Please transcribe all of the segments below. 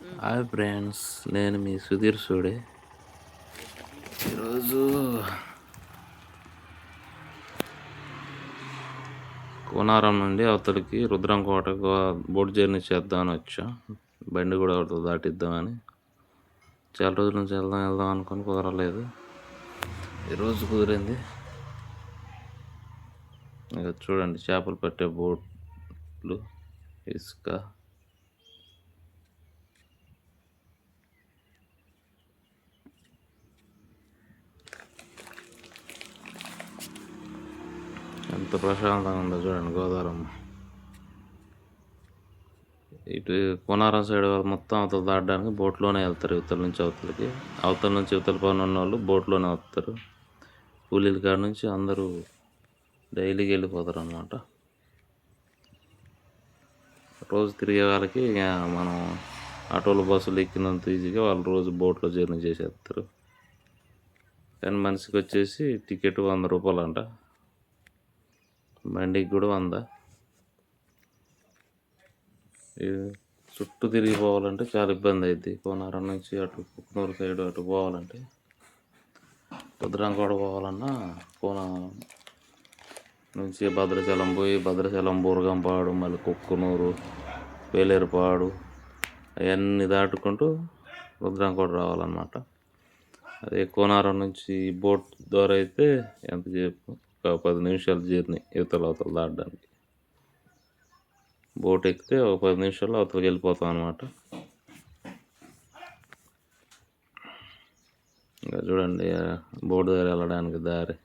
Hi friends, నేను మీ సుధీర్ సూడే. ఈరోజు కోనారం నుండి అవతలికి రుద్రంకోట బోట్ జర్నీ చేద్దామని వచ్చా. బండి కూడా అవతల దాటిద్దామని. చాలా రోజుల నుంచి వెళ్దాం అనుకుని కుదరలేదు. ఈరోజు కుదిరింది. ఇక చూడండి, చేపలు పట్టే బోట్లు, ఇసుక, ఎంత ప్రశాంతంగా ఉందో చూడండి గోదావరి. ఇటు కోనారం సైడ్ వాళ్ళు మొత్తం అవతల దాటడానికి బోట్లోనే వెళ్తారు. ఇవతల నుంచి అవతలకి, అవతల నుంచి ఇవతల పైన ఉన్న వాళ్ళు బోట్లోనే వస్తారు. కూలీల కాడ నుంచి అందరూ డైలీకి వెళ్ళిపోతారు అన్నమాట. రోజు తిరిగే వాళ్ళకి మనం ఆటోలు బస్సులు ఎక్కినంత ఈజీగా వాళ్ళు రోజు బోట్లో జర్నీ చేసేస్తారు. కానీ మనిషికి వచ్చేసి టికెట్ 100 రూపాయలు అంట. బండికి కూడా 100. చుట్టూ తిరిగి పోవాలంటే చాలా ఇబ్బంది అవుతుంది. కోనారం నుంచి అటు కుక్నూరు సైడ్ అటు పోవాలంటే, రుద్రంకోట పోవాలన్నా కోనారం నుంచి భద్రాచలం పోయి, భద్రాచలం బూరగంపాడు, మళ్ళీ కుక్కునూరు, వేలేరుపాడు అవన్నీ దాటుకుంటూ రుద్రంకోట రావాలన్నమాట. అదే కోనారం నుంచి బోట్ ద్వారా అయితే ఎంతసేపు, ఒక 10 నిమిషాల జర్నీ అవతల దాటడానికి. బోట్ ఎక్కితే ఒక 10 నిమిషాల్లో అవతలకి వెళ్ళిపోతాం అనమాట. ఇంకా చూడండి, బోట్ దగ్గర వెళ్ళడానికి దారి.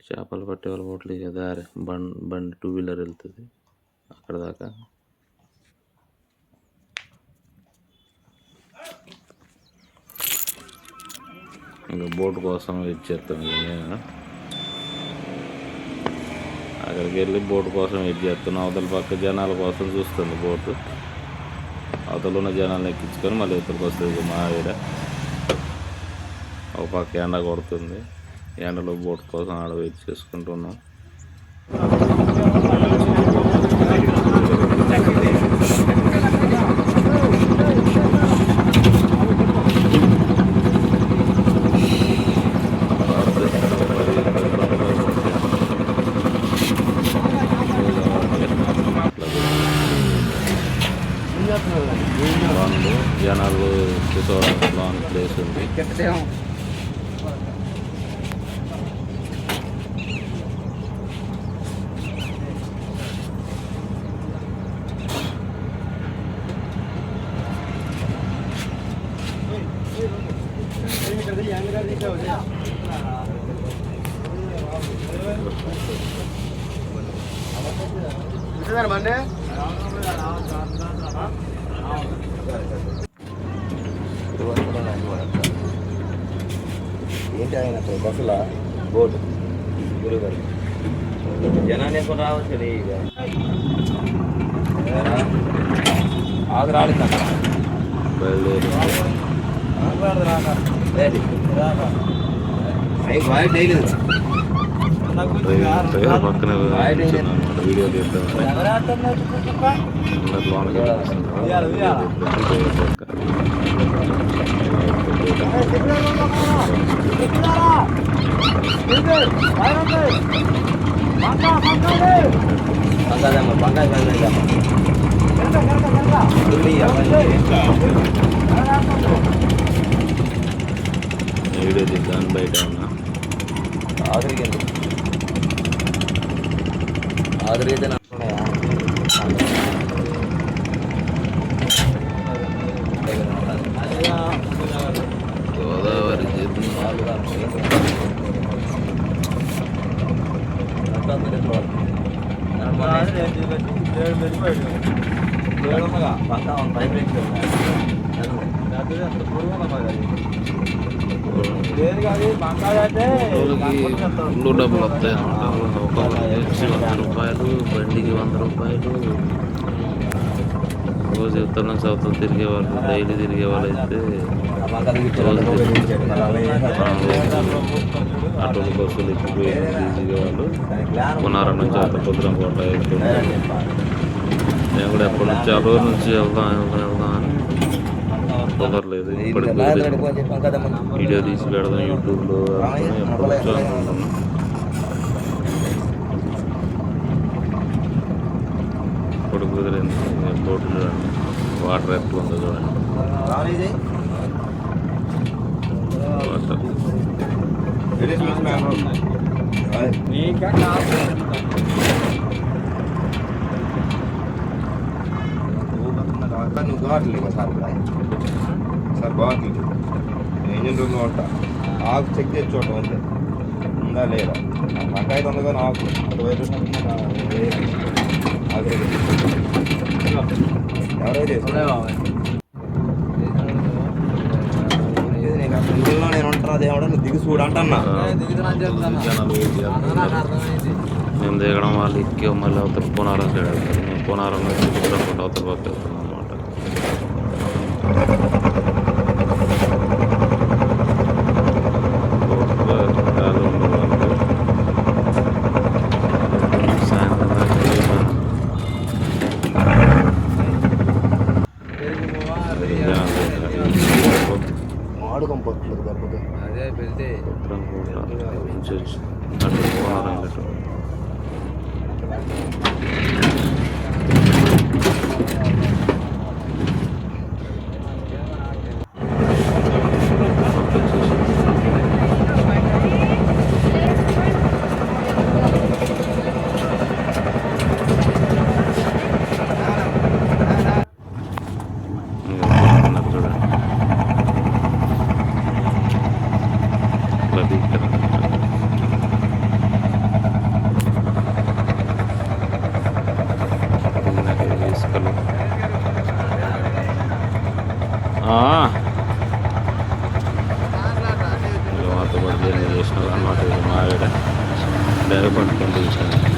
చేపలు పట్టే వాళ్ళ బోట్లు ఇక దారి బండి 2 వీలర్ వెళ్తుంది అక్కడ దాకా. ఇంకా బోట్ కోసం వెయిట్ చేస్తాం. నేను అక్కడికి వెళ్ళి బోట్ కోసం వెయిట్ చేస్తున్నాను. అవతల పక్క జనాల కోసం చూస్తుంది బోటు. అవతల ఉన్న జనాలను ఎక్కించుకొని మళ్ళీ ఇవతలకి వస్తుంది మా ఆవిడ. ఒక పక్క ఎండ కొడుతుంది. ఎండలో బోట్ కోసం ఆడ వెయిట్ చేసుకుంటున్నాం. జనాలు కూర్చోవడానికి లోన్ ప్లేస్ ఉంది. ఏంటి ఆయన బస్సులా బోటు గురుగారు జనాన్ని ఎక్కువ రావచ్చు. ఇక ఆగు రాలేదు అక్కడ డైలీ పక్కన వీడియో తీద్దాం. వీడియో తీద్దాం. బయట ఉన్నా ఆదరిగింది ఆదరైతే గోదావరి ఫుల్ డబ్బులు వస్తాయి అన్నమాట. ఒక్కొక్కరికి 100 రూపాయలు, బండికి 100 రూపాయలు. రోజు ఇవతల నుంచి అవతల తిరిగే వాళ్ళు, డైలీ తిరిగే వాళ్ళు అయితే ఆటోలు బస్సులు ఎక్కిపోయి ఈజీగా వాళ్ళు కోనారం నుంచి అవతల రుద్రంకోట వెళ్తుంటారు. కూడా ఎప్పటి నుంచి చాలా రోజుల నుంచి వెళ్దాం అని కుదరలేదు. ఇప్పటికి కుదిరింది. వీడియో తీసి పెడదాం యూట్యూబ్లో ఎప్పటి నుంచో అనుకుంటున్నాం. ఇప్పుడు కుదిరింది. బోటు చూడండి, వాటర్ ఎట్లా ఉందో చూడండి. వాటర్ నువ్వు కావట్లేదు సార్ సార్ బాగుంటుంది. ఇంజిన్ రూమ్లో ఉంటా. ఆకు చెక్ చేసి చూడటం ఉంది, ఉందా లేదా. వంకాయ ఉంది కానీ ఆకు ఎవరైతే ఇందులో నేను ఉంటాను. అదేమన్నా నువ్వు దిగి చూడు అంటన్నా. మేము దిగడం వాళ్ళు ఎక్కి మళ్ళీ అవతల పోనారం సైడ్ వెళ్తారు. మేము పోనారం నుంచి రుద్రంకోట అవతల పక్క వెళ్తున్నాం అనమాట. మాడుకంపోతుంది కాకపోతే అదే వెళ్తే రుద్రంకోట నుంచి వచ్చి అటు పోనారం గట్టు మాతో పాటు జర్నీ చేసిన అనమాట. మా ఆవిడ డైరెక్ట్ పట్టుకొని చూసాను.